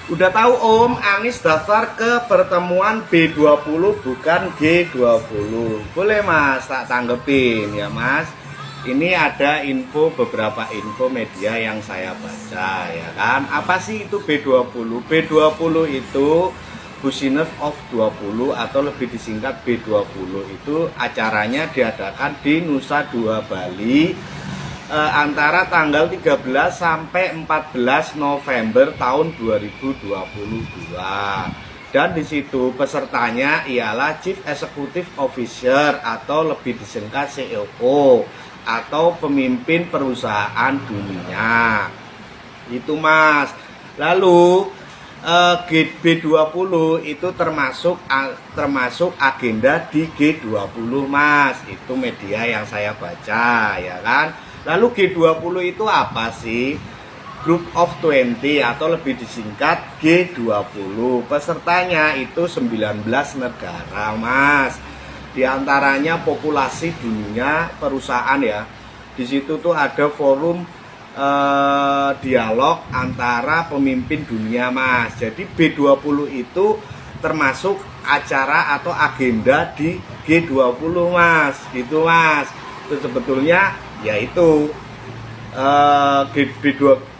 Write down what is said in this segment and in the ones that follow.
Udah tahu Om, Anies daftar ke pertemuan B20 bukan G20. Boleh Mas, tak tanggepin ya Mas. Ini ada beberapa info media yang saya baca ya kan. Apa sih itu B20? B20 itu Business of 20 atau lebih disingkat B20 itu acaranya diadakan di Nusa Dua Bali antara tanggal 13 sampai 14 November tahun 2022. Dan di situ pesertanya ialah Chief Executive Officer atau lebih disingkat CEO atau pemimpin perusahaan dunia. Itu Mas. Lalu B20 itu termasuk agenda di G20 Mas. Itu media yang saya baca ya kan. Lalu G20 itu apa sih? Group of 20 atau lebih disingkat G20. Pesertanya itu 19 negara, Mas. Di antaranya populasi dunia perusahaan ya. Di situ tuh ada forum dialog antara pemimpin dunia, Mas. Jadi B20 itu termasuk acara atau agenda di G20, Mas. Gitu, Mas. Itu sebetulnya yaitu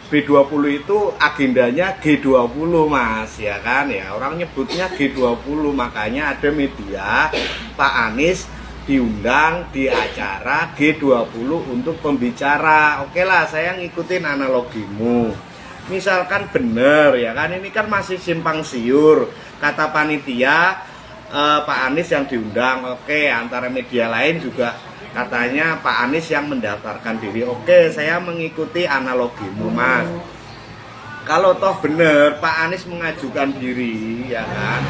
B20 itu agendanya G20 Mas ya kan ya, orang nyebutnya G20, makanya ada media Pak Anies diundang di acara G20 untuk pembicara. Oke lah, saya ngikutin analogimu. Misalkan bener ya kan, ini kan masih simpang siur, kata panitia Pak Anies yang diundang. Oke, antara media lain juga katanya Pak Anies yang mendaftarkan diri. Oke, saya mengikuti analogimu Mas. Kalau toh bener Pak Anies mengajukan diri ya kan,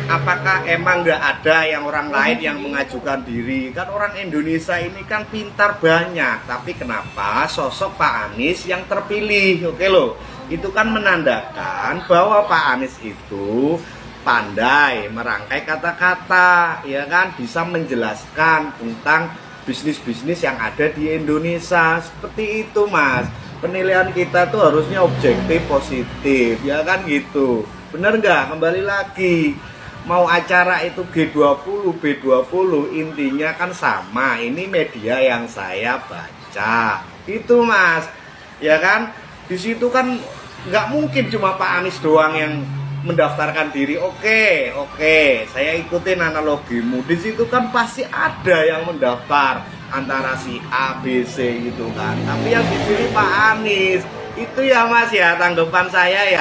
apakah emang nggak ada yang orang lain yang mengajukan diri? Kan orang Indonesia ini kan pintar banyak, tapi kenapa sosok Pak Anies yang terpilih? Oke loh, itu kan menandakan bahwa Pak Anies itu pandai merangkai kata-kata ya kan, bisa menjelaskan tentang bisnis-bisnis yang ada di Indonesia. Seperti itu Mas, penilaian kita tuh harusnya objektif, positif ya kan gitu. Bener nggak? Kembali lagi, mau acara itu G20, B20 intinya kan sama. Ini media yang saya baca itu Mas ya kan. Di situ kan nggak mungkin cuma Pak Anies doang yang mendaftarkan diri. Oke, saya ikutin analogimu. Di situ kan pasti ada yang mendaftar antara si A, B, C gitu kan. Tapi yang dipilih Pak Anies. Itu ya Mas ya, tanggapan saya ya.